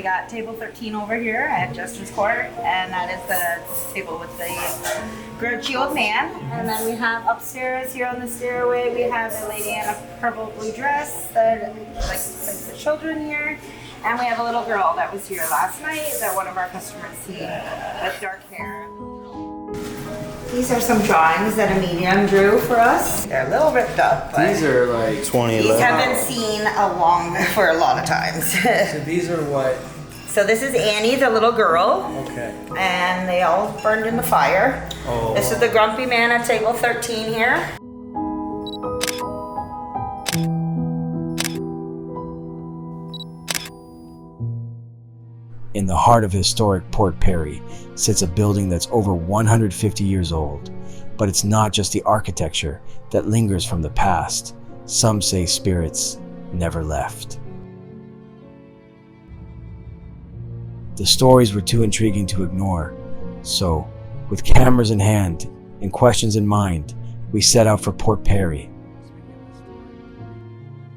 got table 13 over here at Jester's Court, and that is the table with the grouchy old man. And then we have upstairs here on the stairway, we have a lady in a purple blue dress that likes the children here. And we have a little girl that was here last night that one of our customers seen with dark hair. These are some drawings that a medium drew for us. They're a little ripped up. These are like 2011. These have been seen for a lot of times. So these are what? So this is Annie, the little girl. Okay. And they all burned in the fire. Oh. This is the grumpy man at table 13 here. In the heart of historic Port Perry sits a building that's over 150 years old. But it's not just the architecture that lingers from the past. Some say spirits never left. The stories were too intriguing to ignore, so with cameras in hand and questions in mind, we set out for Port Perry.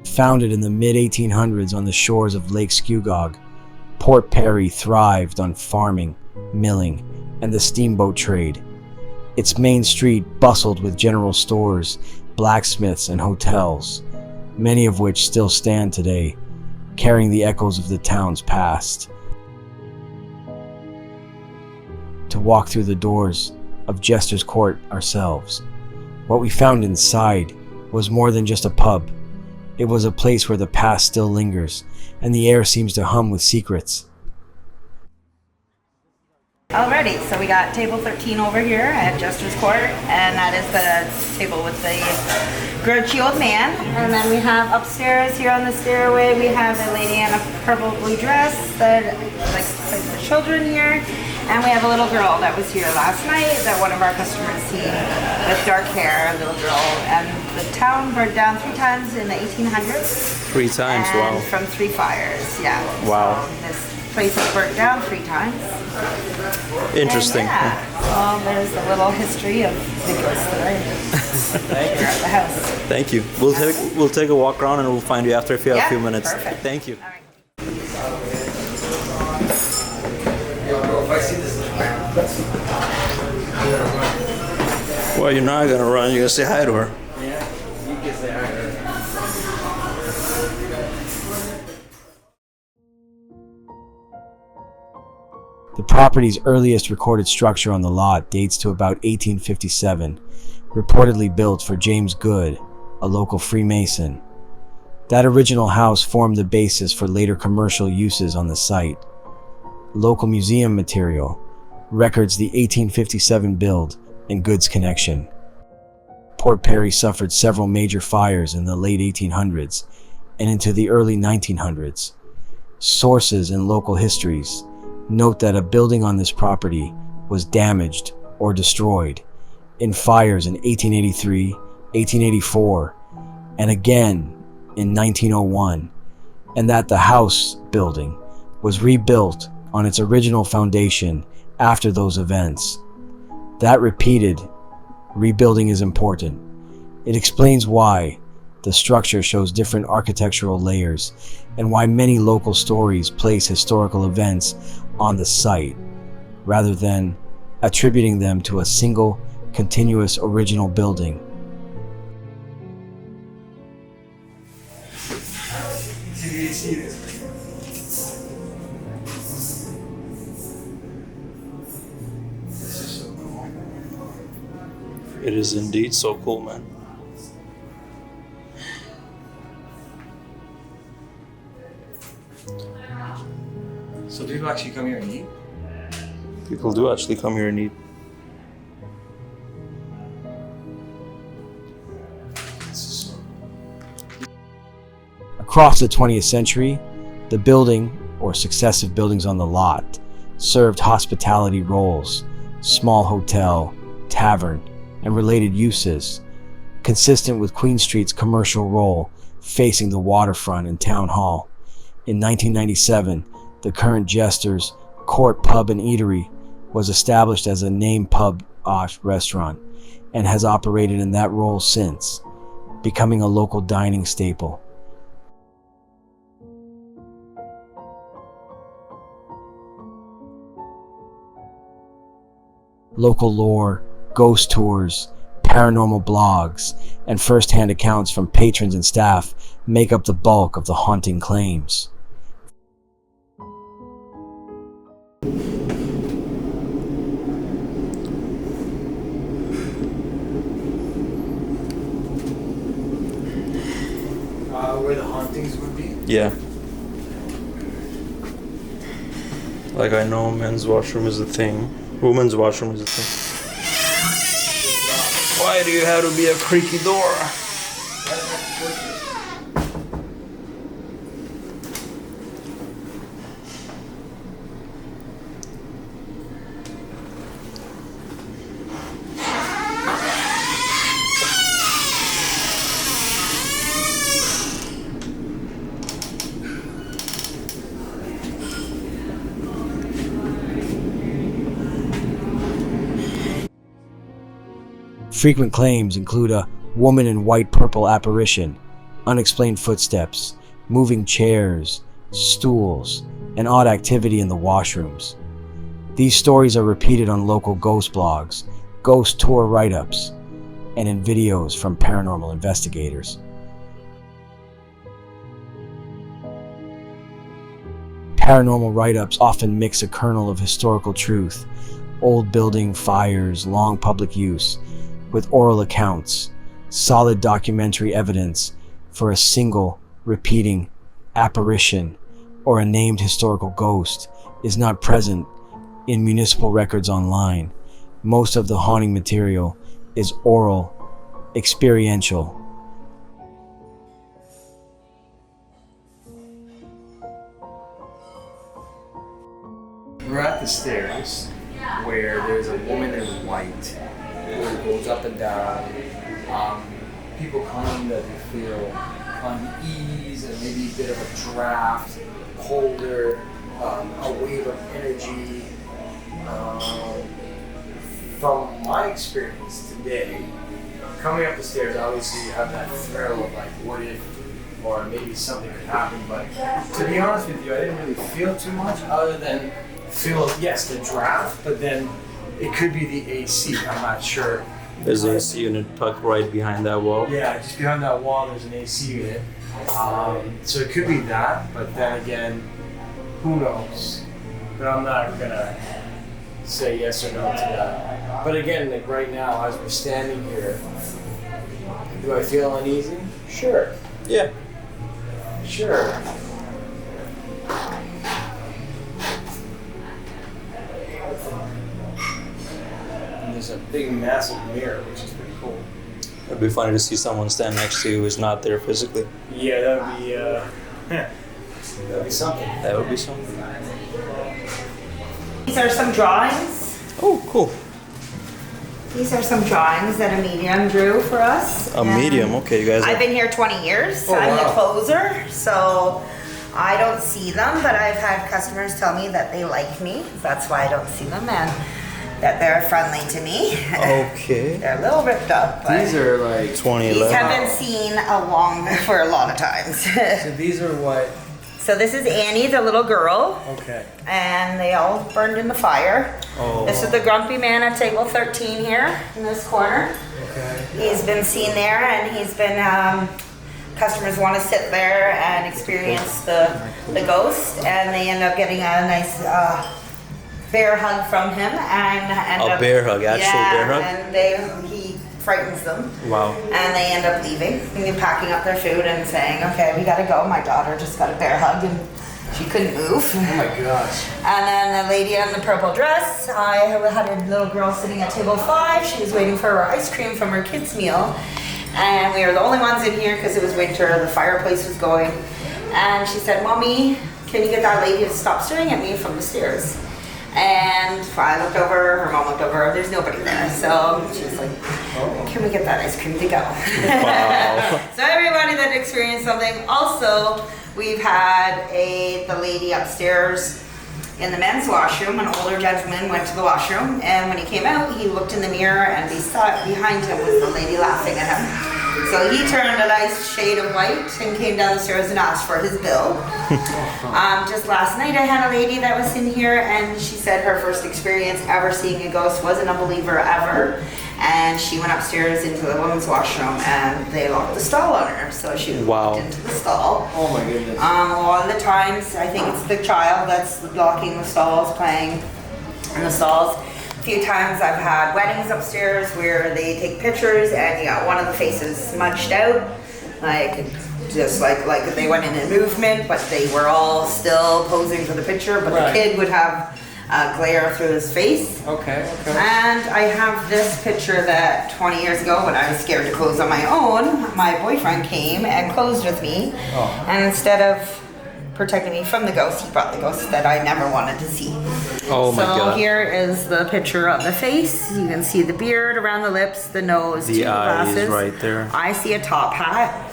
Founded in the mid-1800s on the shores of Lake Scugog, Port Perry thrived on farming, milling, and the steamboat trade. Its main street bustled with general stores, blacksmiths, and hotels, many of which still stand today, carrying the echoes of the town's past. To walk through the doors of Jester's Court ourselves, what we found inside was more than just a pub. It was a place where the past still lingers, and the air seems to hum with secrets. Alrighty, so we got table 13 over here at Jester's Court, and that is the table with the grouchy old man. And then we have upstairs here on the stairway, we have a lady in a purple blue dress that likes the children here. And we have a little girl that was here last night that one of our customers seen with dark hair, a little girl. And the town burned down 3 times in the 1800s. 3 times, and wow. From 3 fires, yeah. Wow. So this place was burnt down 3 times. Interesting. And yeah, so there's a little history of the ghosts that are here at the house. Thank you. We'll take a walk around and we'll find you after if you have a few minutes. Perfect. Thank you. All right. Well, you're not gonna run. You're gonna say hi to her. Yeah, you can say hi to her. The property's earliest recorded structure on the lot dates to about 1857, reportedly built for James Good, a local Freemason. That original house formed the basis for later commercial uses on the site. Local museum material records the 1857 build and Good's connection. Port Perry suffered several major fires in the late 1800s and into the early 1900s. Sources in local histories note that a building on this property was damaged or destroyed in fires in 1883, 1884, and again in 1901, and that the house building was rebuilt on its original foundation after those events. That repeated rebuilding is important. It explains why the structure shows different architectural layers and why many local stories place historical events on the site rather than attributing them to a single continuous original building. It is indeed so cool, man. So people actually come here and eat? People do actually come here and eat. Across the 20th century, the building, or successive buildings on the lot, served hospitality roles, small hotel, tavern, and related uses, consistent with Queen Street's commercial role facing the waterfront and town hall. In 1997, the current Jester's Court Pub and Eatery was established as a name pub restaurant and has operated in that role since, becoming a local dining staple. Local lore, ghost tours, paranormal blogs, and first-hand accounts from patrons and staff make up the bulk of the haunting claims. Where the hauntings would be? Yeah. Like I know men's washroom is a thing. Women's washroom is a thing. Why do you have to be a creaky door? Frequent claims include a woman in white purple apparition, unexplained footsteps, moving chairs, stools, and odd activity in the washrooms. These stories are repeated on local ghost blogs, ghost tour write-ups, and in videos from paranormal investigators. Paranormal write-ups often mix a kernel of historical truth, old building fires, long public use, with oral accounts, solid documentary evidence for a single repeating apparition or a named historical ghost is not present in municipal records online. Most of the haunting material is oral, experiential. We're at the stairs where there's a woman in white who goes up and down. People claim that they feel unease and maybe a bit of a draft, colder, a wave of energy. From my experience today, coming up the stairs, obviously you have that thrill of like, what if, or maybe something could happen. But to be honest with you, I didn't really feel too much other than feel, yes, the draft, but then it could be the AC. I'm not sure. There's an AC unit tucked right behind that wall. Yeah, just behind that wall, there's an AC unit. So it could be that, but then again, who knows? But I'm not gonna say yes or no to that. But again, like right now, as we're standing here, do I feel uneasy? Sure. Yeah. Sure. And there's a big, massive mirror, which is pretty cool. It'd be funny to see someone stand next to you who's not there physically. Yeah, that'd be that'd be something. That would be something. These are some drawings. Oh, cool. These are some drawings that a medium drew for us. A medium, okay, you guys. I've been here 20 years. Oh, I'm wow. the closer, so I don't see them, but I've had customers tell me that they like me. That's why I don't see them, and that they're friendly to me. Okay. They're a little ripped up, but These are like 2011. these have been seen for a lot of times. So these are what? So this is Annie, the little girl, Okay. and they all burned in the fire. Oh. This is the grumpy man at table 13 here in this corner. Okay. He's been seen there, and he's been, customers want to sit there and experience the ghost, and they end up getting a nice bear hug from him. And A bear hug, actual bear hug? and he frightens them. Wow. And they end up leaving and packing up their food and saying, okay, we gotta go. My daughter just got a bear hug and she couldn't move. Oh my gosh. And then the lady in the purple dress, I had a little girl sitting at table 5. She was waiting for her ice cream from her kids' meal. And we were the only ones in here because it was winter, the fireplace was going. And she said, Mommy, can you get that lady to stop staring at me from the stairs? And I looked over, her mom looked over, there's nobody there. So she was like, can we get that ice cream to go? Wow. So everybody that experienced something. Also, we've had the lady upstairs in the men's washroom. An older gentleman went to the washroom, and when he came out, he looked in the mirror, and behind him was the lady laughing at him. So he turned a nice shade of white and came down the stairs and asked for his bill. Just last night I had a lady that was in here and she said her first experience ever seeing a ghost, wasn't a believer ever. And she went upstairs into the women's washroom and they locked the stall on her. So she walked into the stall. Oh my goodness. A lot of the times, I think it's the child that's locking the stalls, playing in the stalls. A few times I've had weddings upstairs where they take pictures and you got one of the faces smudged out, like just like they went in a movement, but they were all still posing for the picture, but the kid would have glare through his face. Okay. And I have this picture that 20 years ago when I was scared to close on my own, my boyfriend came and closed with me. And instead of protecting me from the ghost, he brought the ghost that I never wanted to see. Oh my God. So here is the picture of the face. You can see the beard around the lips, the nose, The two eyes glasses. right there. I see a top hat.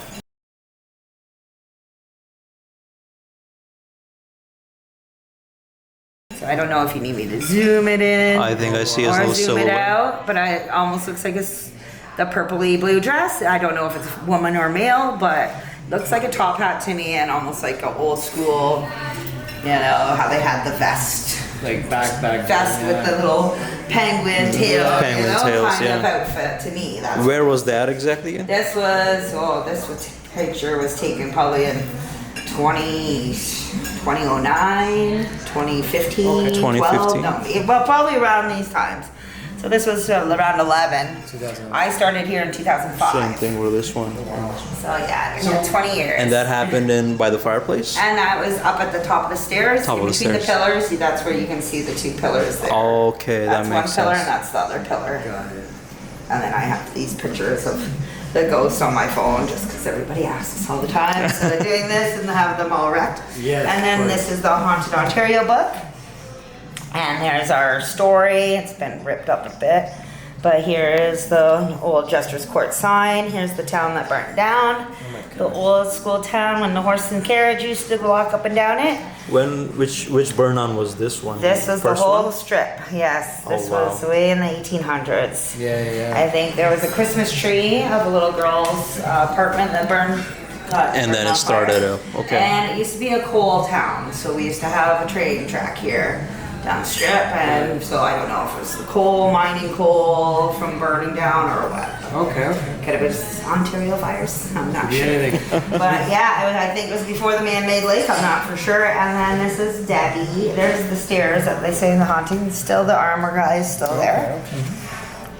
So I don't know if you need me to zoom it in. I think I see his or little zoom it silhouette. out, but it almost looks like it's the purpley blue dress. I don't know if it's woman or male, but looks like a top hat to me and almost like an old school, you know, how they had the vest. Like back Vest with the little penguin tail, Penguin you know, tails, kind of yeah. outfit to me. That's Where was that exactly again? this picture was taken probably in 2009, 2015, Okay, 2015. 12, no, well, probably around these times. So this was around 11. 2011. I started here in 2005. Same thing with this one. So yeah, it's been 20 years. And that happened in by the fireplace? And that was up at the top of the stairs, Top in of the between the stairs. pillars. See, that's where you can see the two pillars there. Okay, that That's makes one pillar sense. and that's the other pillar. Got it. And then I have these pictures of the ghosts on my phone just because everybody asks all the time. So they're doing this and have them all wrecked. Yes, And then of course. this is the Haunted Ontario book. And there's our story. It's been ripped up a bit. But here is the old Jester's Court sign. Here's the town that burnt down. The old school town when the horse and carriage used to walk up and down it. Which burn-on was this one? This was the First whole one? strip. Yes, Oh, this wow. was way in the 1800s. Yeah. I think there was a Christmas tree of a little girl's apartment that burned. And then burned it on started fire. up. Okay. And it used to be a coal town, so we used to have a train track here down the strip, and so I don't know if it was the coal, mining coal from burning down or what. Okay. Could have been just Ontario fires. I'm not sure. Yeah. But yeah, I think it was before the man-made lake. I'm not for sure. And then this is Debbie. There's the stairs that they say in the haunting. Still the armor guy is still there.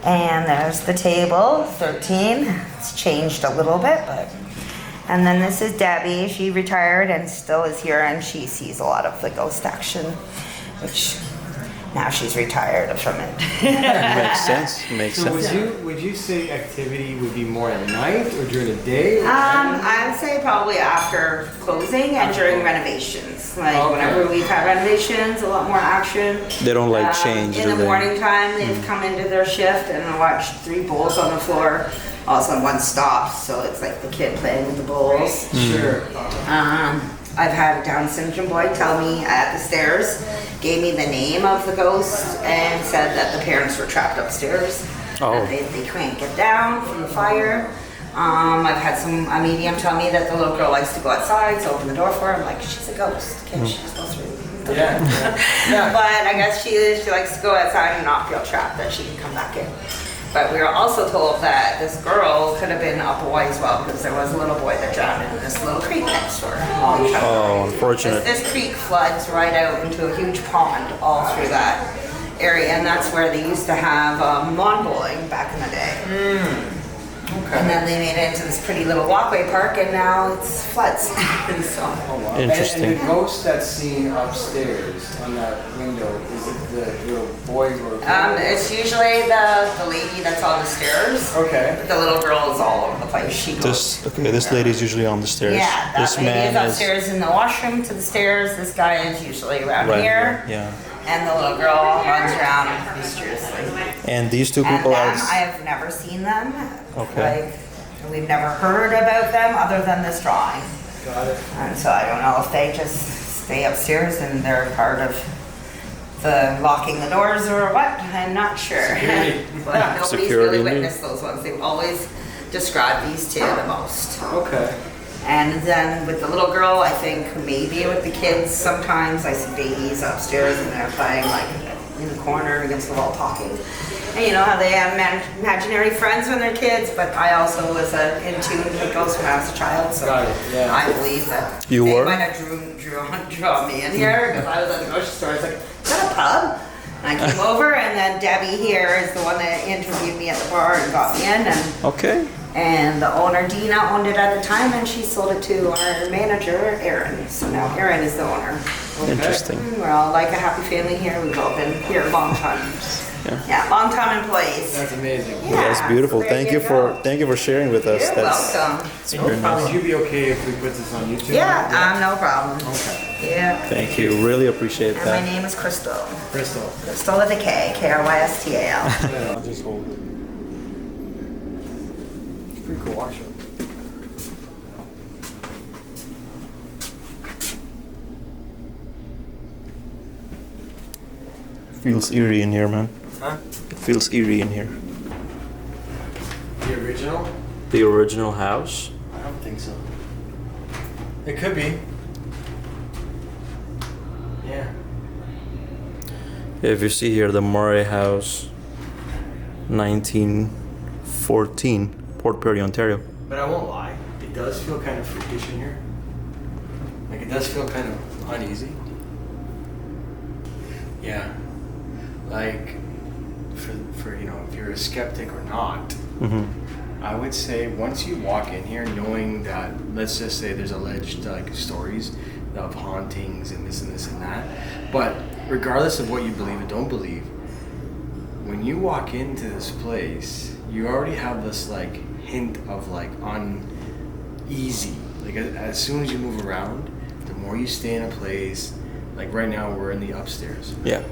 And there's the table, 13. It's changed a little bit, but. And then this is Debbie. She retired and still is here, and she sees a lot of the ghost action, which now she's retired from it. Makes sense. Makes So sense. would you say activity would be more at night or during the day? I would say probably after closing and during renovations. Like Okay. whenever we've had renovations, a lot more action. They don't like change, In do the they? morning time, they've come into their shift and watched 3 bowls on the floor. All of a sudden one stops, so it's like the kid playing with the bowls. Sure. I've had a Down syndrome boy tell me at the stairs, gave me the name of the ghost and said that the parents were trapped upstairs. Oh. And they couldn't get down from the fire. I've had a medium tell me that the little girl likes to go outside, so open the door for her. I'm like, she's a ghost. She's supposed to be. Yeah. But I guess she likes to go outside and not feel trapped, that she can come back in. But we were also told that this girl could have been up a ways well because there was a little boy that drowned in this little creek next door. Oh, unfortunate. This creek floods right out into a huge pond all through that area, and that's where they used to have lawn bowling back in the day. And then they made it into this pretty little walkway park, and now it's floods. So. Interesting. And the ghost that's seen upstairs on that window, is it the little boy or girl? It's usually the lady that's on the stairs. Okay. But the little girl is all over the place. She goes. This lady's usually on the stairs. Yeah, that This lady man is upstairs in the washroom to the stairs. This guy is usually around right here. Yeah. And the little girl runs around mysteriously. And these two And people them, are. I have never seen them. Okay. Like, we've never heard about them other than this drawing. Got it. And so I don't know if they just stay upstairs and they're part of the locking the doors or what. I'm not sure. Security. But nobody's Security really indeed. witnessed those ones. They've always describe these two the most. Okay. And then with the little girl, I think maybe with the kids, sometimes I see babies upstairs and they're playing like in the corner against the wall talking. And you know how they have imaginary friends when they're kids, but I also was in tune with those when I was a child, so Got it, yeah. I believe that You they were? might have drawn me in here because I was at the grocery store. I was like, is that a pub? And I came over, and then Debbie here is the one that interviewed me at the bar and got me in, Okay. and the owner, Dina, owned it at the time, and she sold it to our manager, Aaron. So now Aaron is the owner. Interesting. We're all like a happy family here. We've all been here a long time. Yeah, long time employees. That's amazing. Yeah, That's beautiful. so there Thank you for sharing with us. You're welcome. That's very nice. Would you be okay if we put this on YouTube? Yeah, no problem. Okay. Yeah. Thank you. Really appreciate And my that. name is Crystal. Crystal. Crystal with a K, Krystal. Yeah, I'll just hold it. It's pretty cool, actually. Feels eerie in here, man. Huh? It feels eerie in here. The original? The original house. I don't think so. It could be. Yeah. If you see here, the Murray House, 1914, Port Perry, Ontario. But I won't lie, it does feel kind of freakish in here. Like it does feel kind of uneasy. Yeah. Like for you know, if you're a skeptic or not, Mm-hmm. I would say once you walk in here knowing that, let's just say there's alleged like stories of hauntings and this and this and that, but regardless of what you believe or don't believe, when you walk into this place, you already have this like hint of like uneasy. Like as soon as you move around, the more you stay in a place, like right now we're in the upstairs. Yeah.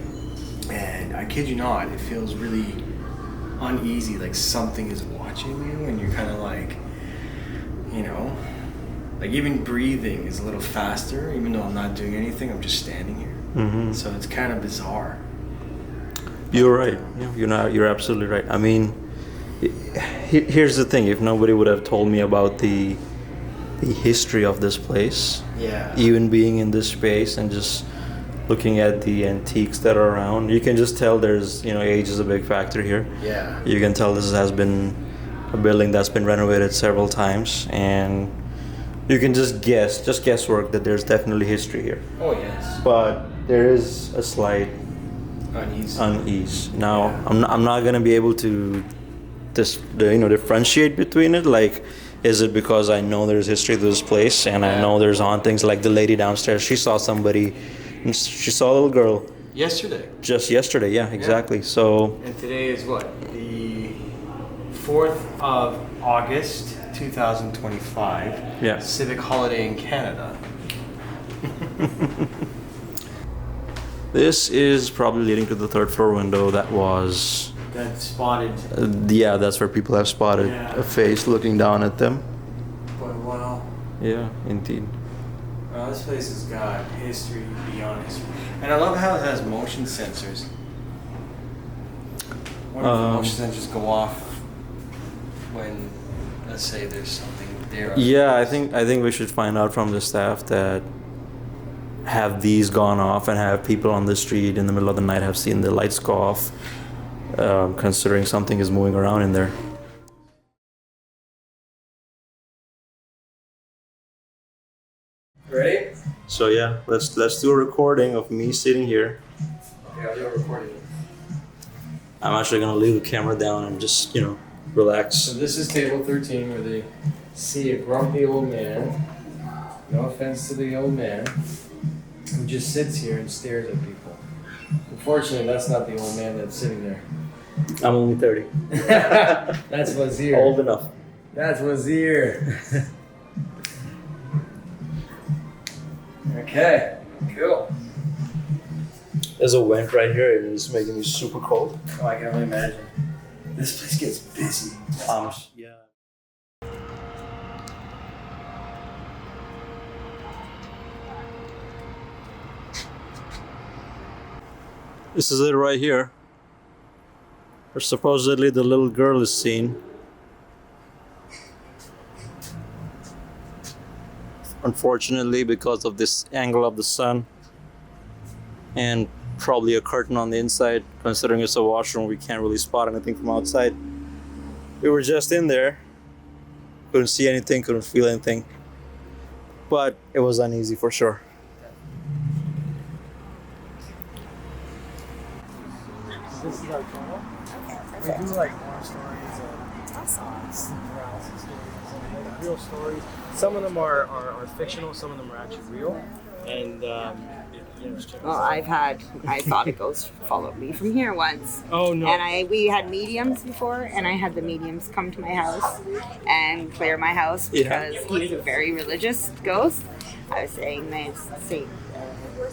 And I kid you not, it feels really uneasy, like something is watching you, and you're kind of like, you know, like even breathing is a little faster, even though I'm not doing anything, I'm just standing here. Mm-hmm. So it's kind of bizarre. You're right. Yeah, you're absolutely right. I mean, here's the thing: if nobody would have told me about the history of this place, Yeah. even being in this space and just looking at the antiques that are around, you can just tell there's, age is a big factor here. Yeah. You can tell this has been a building that's been renovated several times, and you can just guesswork that there's definitely history here. Oh yes. But there is a slight unease. Now, Yeah. I'm not gonna be able to differentiate between it. Like, is it because I know there's history to this place and I know there's hauntings? Like the lady downstairs, she saw somebody. She saw a little girl Yesterday. just yesterday. Yeah, exactly. So And today is what? The 4th of August, 2025. Yeah. Civic holiday in Canada. this is probably leading to the third floor window that was. That spotted. Yeah, that's where people have spotted a face looking down at them. But wow. Yeah, indeed. Well, this place has got history beyond history. And I love how it has motion sensors. What if the motion sensors go off when, let's say, there's something there? Yeah, I think we should find out from the staff that have these gone off and have people on the street in the middle of the night have seen the lights go off, considering something is moving around in there. Ready? So yeah, let's do a recording of me sitting here. Okay, I'll do a recording. I'm actually gonna leave the camera down and just relax. So this is table 13 where they see a grumpy old man. No offense to the old man, who just sits here and stares at people. Unfortunately, that's not the old man that's sitting there. I'm only 30. That's Wazir. Old enough. That's Wazir. Okay, cool. There's a vent right here and it's making me super cold. Oh, I can only imagine. This place gets busy. Yeah. This is it right here. Where supposedly the little girl is seen. unfortunately, because of this angle of the sun and probably a curtain on the inside. Considering it's a washroom, we can't really spot anything from outside. We were just in there, couldn't see anything, couldn't feel anything, but it was uneasy for sure. This is our channel. We do like horror stories and sleep paralysis stories and like real stories. Some of them are fictional, some of them are actually real. And just check Well, I thought a ghost followed me from here once. Oh no. And we had mediums before, and I had the mediums come to my house and clear my house because he was a very religious ghost. I was saying Saint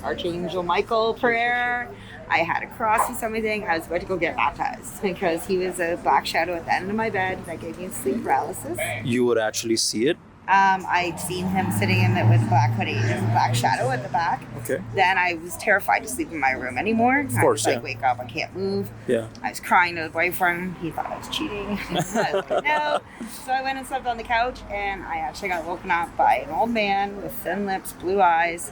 Archangel Michael prayer. I had a cross or something. I was about to go get baptized because he was a black shadow at the end of my bed that gave me sleep paralysis. You would actually see it? I'd seen him sitting in it with a black hoodie. There's a black shadow at the back. Okay. Then I was terrified to sleep in my room anymore. Of course, I was like, wake up, I can't move. Yeah. I was crying to the boyfriend. He thought I was cheating. I was like, no. So I went and slept on the couch, and I actually got woken up by an old man with thin lips, blue eyes,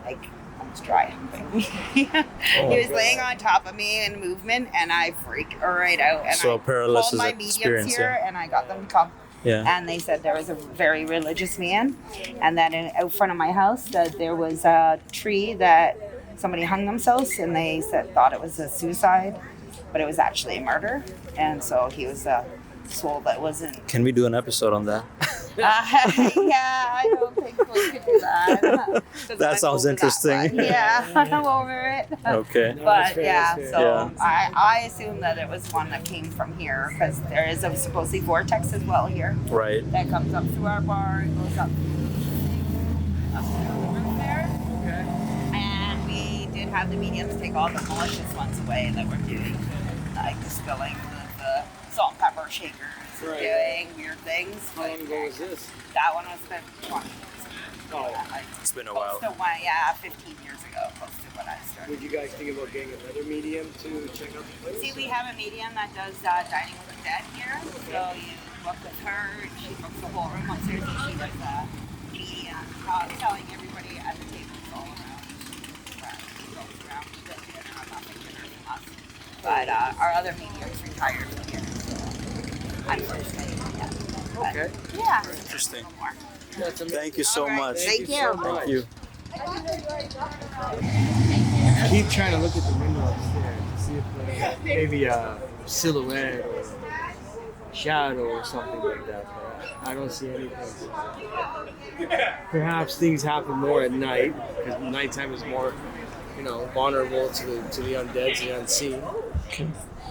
like almost dry humping. He was laying on top of me in movement, and I freaked right out. And So I a paralysis called my mediums experience, here, and I got them to come. Yeah. And they said there was a very religious man, and that out front of my house that there was a tree that somebody hung themselves, and they thought it was a suicide, but it was actually a murder. And so he was a soul that wasn't. Can we do an episode on that? Yeah, I don't think we could do that. 'Cause That I'm sounds over interesting. one. Yeah, I'm over it. Okay. But fair, yeah, that's fair. so Yeah. I assume that it was one that came from here because there is a supposedly vortex as well here Right. that comes up through our bar and goes up to the roof there. Okay. And we did have the mediums take all the malicious ones away that were doing like the spilling the salt and pepper shakers and Right. doing weird things. How long ago was this? That one was 20 years Oh. ago. Like, It's been a close while. to one, yeah, 15 years ago, close to when I started. Would you guys think about getting another medium to check out the place? See, we have a medium that does dining with the dead here. So you book with her, and she books the whole room upstairs, and she does a medium, telling everybody at the tables all around. She goes around, she does dinner, I'm not making dinner from us. But our other medium's retired from here, so unfortunately, yeah. But, Okay. yeah. Interesting. No more. That's amazing. Thank you so All right. much. Thank you. so much. Thank you. Keep trying to look at the window upstairs to see if there's maybe a silhouette or a shadow or something like that. But I don't see anything. Perhaps things happen more at night because nighttime is more, vulnerable to the undead, to the unseen.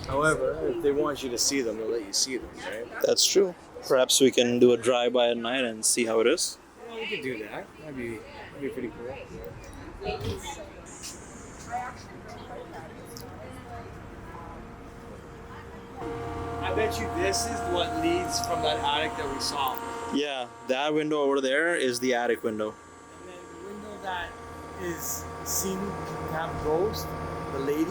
However, if they want you to see them, they'll let you see them, right? That's true. Perhaps we can do a drive-by at night and see how it is. Yeah, we could do that. That'd be pretty cool. I bet you this is what leads from that attic that we saw. Yeah, that window over there is the attic window. And then the window that is seen to have a ghost, the lady,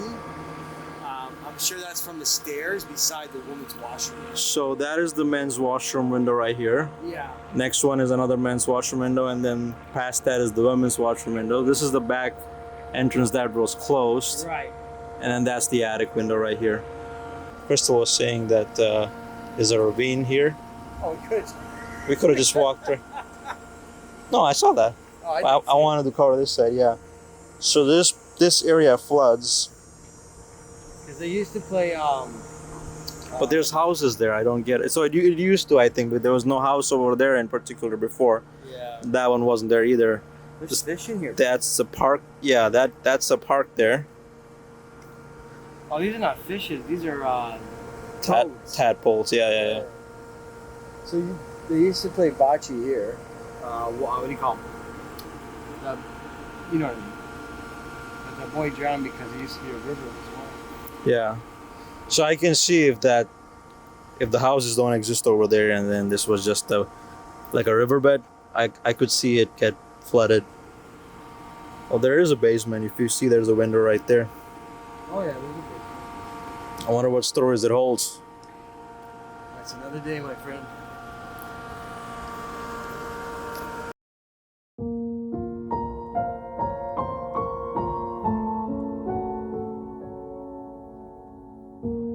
I'm sure that's from the stairs beside the woman's washroom. So that is the men's washroom window right here. Yeah. Next one is another men's washroom window, and then past that is the women's washroom window. This is the back entrance that was closed, Right. and then that's the attic window right here. Crystal was saying that there's a ravine here. Oh, good. We could have just walked through. No, I saw that. Oh, I wanted to cover this side, yeah. So this area floods, Because they used to play. but there's houses there. I don't get it. So it used to, I think, but there was no house over there in particular before. Yeah. That one wasn't there either. There's fish in here. That's a park. Yeah, that's a park there. Oh, these are not fishes. These are toads. Tadpoles. Yeah. So they used to play bocce here. What do you call them? You know what I mean. But the boy drowned because there used to be a river as well. Yeah. So I can see if the houses don't exist over there, and then this was just like a riverbed, I could see it get flooded. Oh, there is a basement. If you see, there's a window right there. Oh yeah, there's a big. I wonder what stories it holds. That's another day, my friend. you.